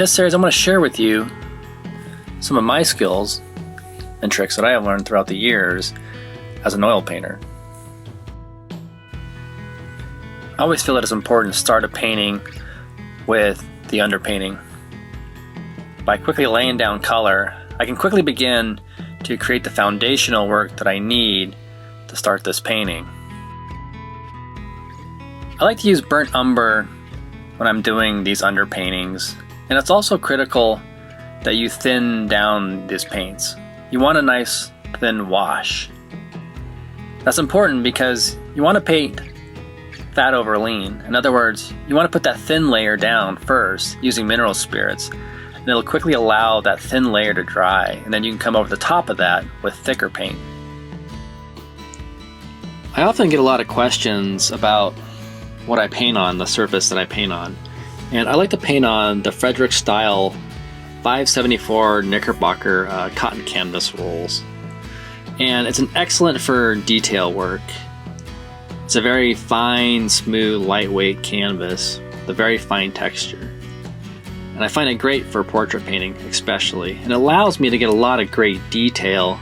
this series, I'm going to share with you some of my skills and tricks that I have learned throughout the years as an oil painter. I always feel that it's important to start a painting with the underpainting. By quickly laying down color, I can quickly begin to create the foundational work that I need to start this painting. I like to use burnt umber when I'm doing these underpaintings, and it's also critical that you thin down these paints. You want a nice thin wash. That's important because you want to paint fat over lean. In other words, you want to put that thin layer down first using mineral spirits, and it'll quickly allow that thin layer to dry, and then you can come over the top of that with thicker paint. I often get a lot of questions about what I paint on, the surface that I paint on. And I like to paint on the Frederick style 574 Knickerbocker cotton canvas rolls. And it's an excellent for detail work. It's a very fine, smooth, lightweight canvas with a very fine texture. And I find it great for portrait painting especially. And it allows me to get a lot of great detail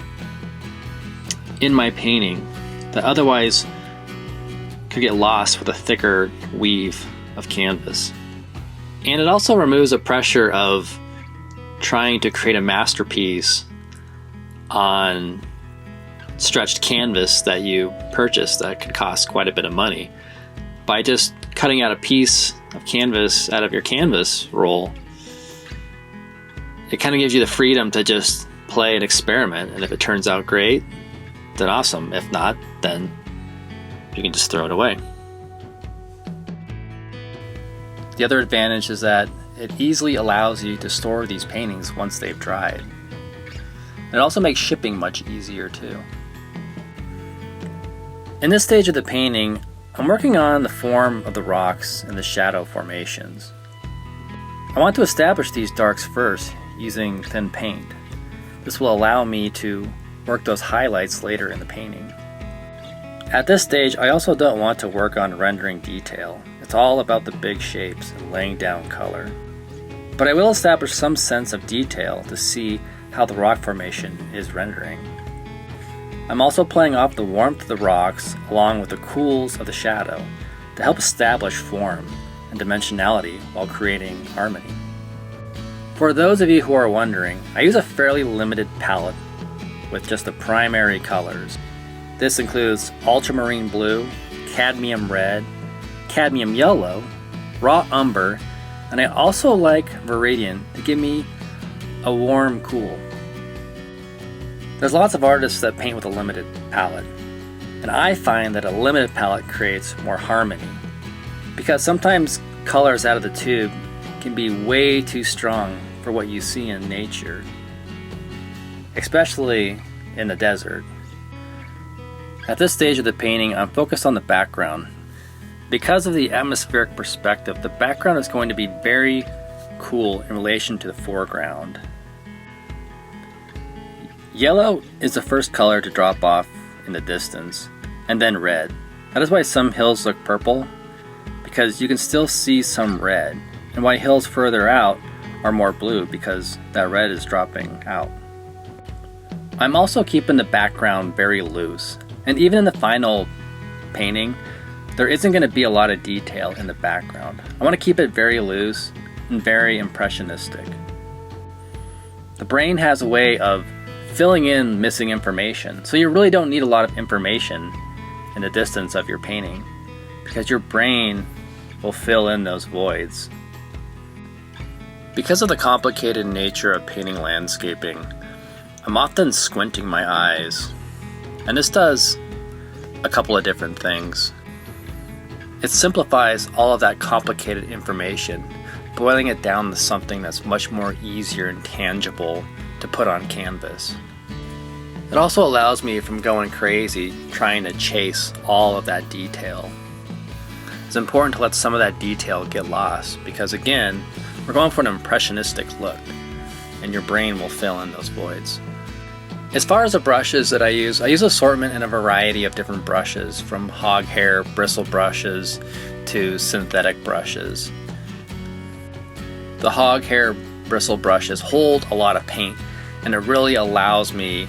in my painting that otherwise could get lost with a thicker weave of canvas. And it also removes the pressure of trying to create a masterpiece on stretched canvas that you purchase that could cost quite a bit of money. By just cutting out a piece of canvas out of your canvas roll, it kind of gives you the freedom to just play and experiment, and if it turns out great, then awesome. If not, then you can just throw it away. The other advantage is that it easily allows you to store these paintings once they've dried. It also makes shipping much easier too. In this stage of the painting, I'm working on the form of the rocks and the shadow formations. I want to establish these darks first using thin paint. This will allow me to work those highlights later in the painting. At this stage, I also don't want to work on rendering detail. It's all about the big shapes and laying down color. But I will establish some sense of detail to see how the rock formation is rendering. I'm also playing off the warmth of the rocks along with the cools of the shadow to help establish form and dimensionality while creating harmony. For those of you who are wondering, I use a fairly limited palette with just the primary colors. This includes ultramarine blue, cadmium red, cadmium yellow, raw umber, and I also like Viridian to give me a warm cool. There's lots of artists that paint with a limited palette, and I find that a limited palette creates more harmony, because sometimes colors out of the tube can be way too strong for what you see in nature, especially in the desert. At this stage of the painting, I'm focused on the background. Because of the atmospheric perspective, the background is going to be very cool in relation to the foreground. Yellow is the first color to drop off in the distance, and then red. That is why some hills look purple, because you can still see some red, and why hills further out are more blue, because that red is dropping out. I'm also keeping the background very loose, and even in the final painting, there isn't going to be a lot of detail in the background. I want to keep it very loose and very impressionistic. The brain has a way of filling in missing information, so you really don't need a lot of information in the distance of your painting, because your brain will fill in those voids. Because of the complicated nature of painting landscaping, I'm often squinting my eyes, and this does a couple of different things. It simplifies all of that complicated information, boiling it down to something that's much more easier and tangible to put on canvas. It also allows me from going crazy trying to chase all of that detail. It's important to let some of that detail get lost, because again, we're going for an impressionistic look, and your brain will fill in those voids. As far as the brushes that I use assortment in a variety of different brushes, from hog hair bristle brushes to synthetic brushes. The hog hair bristle brushes hold a lot of paint, and it really allows me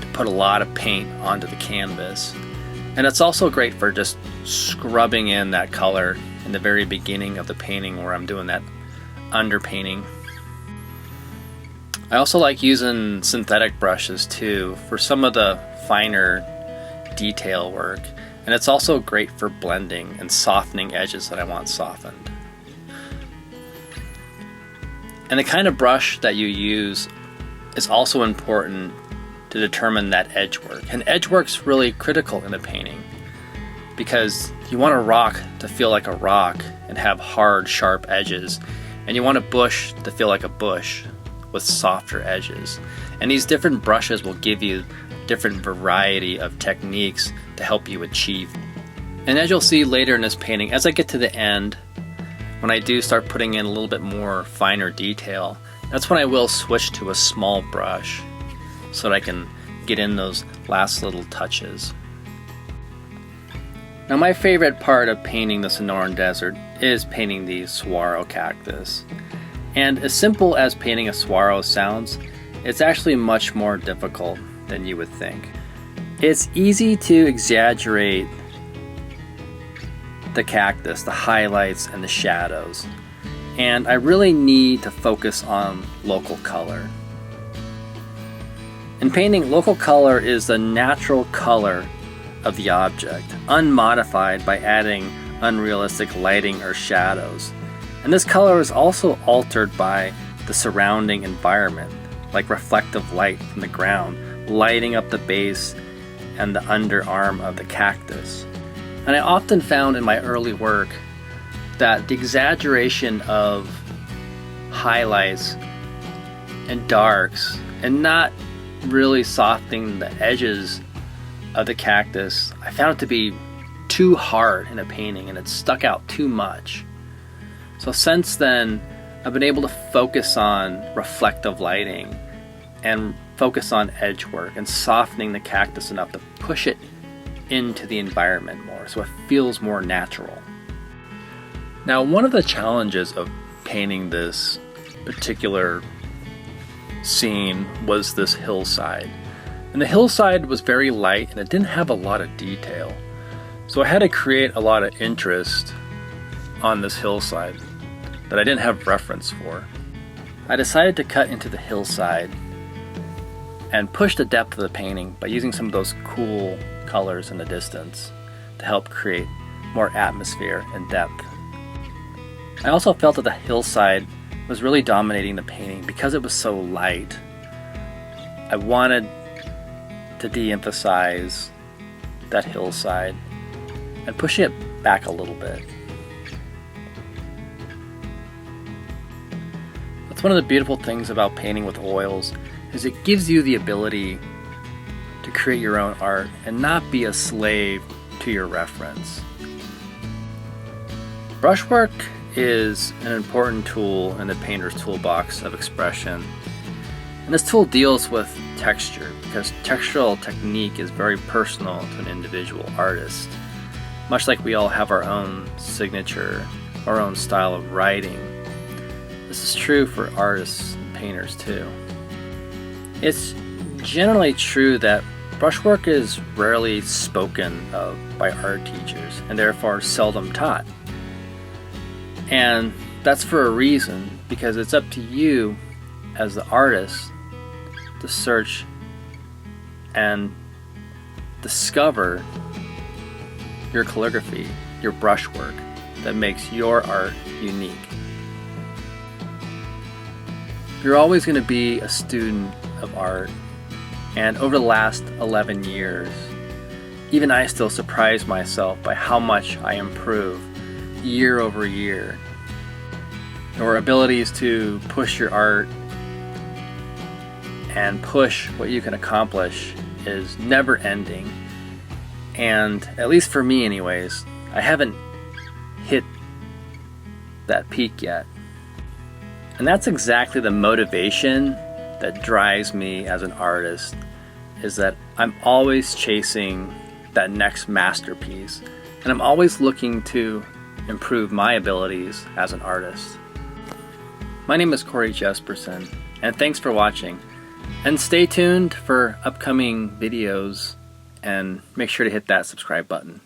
to put a lot of paint onto the canvas. And it's also great for just scrubbing in that color in the very beginning of the painting where I'm doing that underpainting. I also like using synthetic brushes too for some of the finer detail work, and it's also great for blending and softening edges that I want softened. And the kind of brush that you use is also important to determine that edge work. And edge work's really critical in a painting because you want a rock to feel like a rock and have hard, sharp edges, and you want a bush to feel like a bush with softer edges. And these different brushes will give you different variety of techniques to help you achieve. And as you'll see later in this painting, as I get to the end, when I do start putting in a little bit more finer detail, that's when I will switch to a small brush so that I can get in those last little touches. Now my favorite part of painting the Sonoran Desert is painting the saguaro cactus. And as simple as painting a saguaro sounds, it's actually much more difficult than you would think. It's easy to exaggerate the cactus, the highlights and the shadows, and I really need to focus on local color. In painting, local color is the natural color of the object, unmodified by adding unrealistic lighting or shadows. And this color is also altered by the surrounding environment, like reflective light from the ground, lighting up the base and the underarm of the cactus. And I often found in my early work that the exaggeration of highlights and darks and not really softening the edges of the cactus, I found it to be too hard in a painting and it stuck out too much. So since then, I've been able to focus on reflective lighting and focus on edge work and softening the cactus enough to push it into the environment more so it feels more natural. Now, one of the challenges of painting this particular scene was this hillside. And the hillside was very light and it didn't have a lot of detail. So I had to create a lot of interest on this hillside that I didn't have reference for. I decided to cut into the hillside and push the depth of the painting by using some of those cool colors in the distance to help create more atmosphere and depth. I also felt that the hillside was really dominating the painting because it was so light. I wanted to de-emphasize that hillside and push it back a little bit. That's one of the beautiful things about painting with oils, is it gives you the ability to create your own art and not be a slave to your reference. Brushwork is an important tool in the painter's toolbox of expression. And this tool deals with texture because textural technique is very personal to an individual artist. Much like we all have our own signature, our own style of writing, this is true for artists and painters too. It's generally true that brushwork is rarely spoken of by art teachers and therefore seldom taught. And that's for a reason, because it's up to you as the artist to search and discover your calligraphy, your brushwork that makes your art unique. You're always going to be a student of art, and over the last 11 years, even I still surprise myself by how much I improve year over year. Your abilities to push your art and push what you can accomplish is never ending, and at least for me anyways, I haven't hit that peak yet. And that's exactly the motivation that drives me as an artist, is that I'm always chasing that next masterpiece, and I'm always looking to improve my abilities as an artist. My name is Corey Jesperson, and thanks for watching. And stay tuned for upcoming videos, and make sure to hit that subscribe button.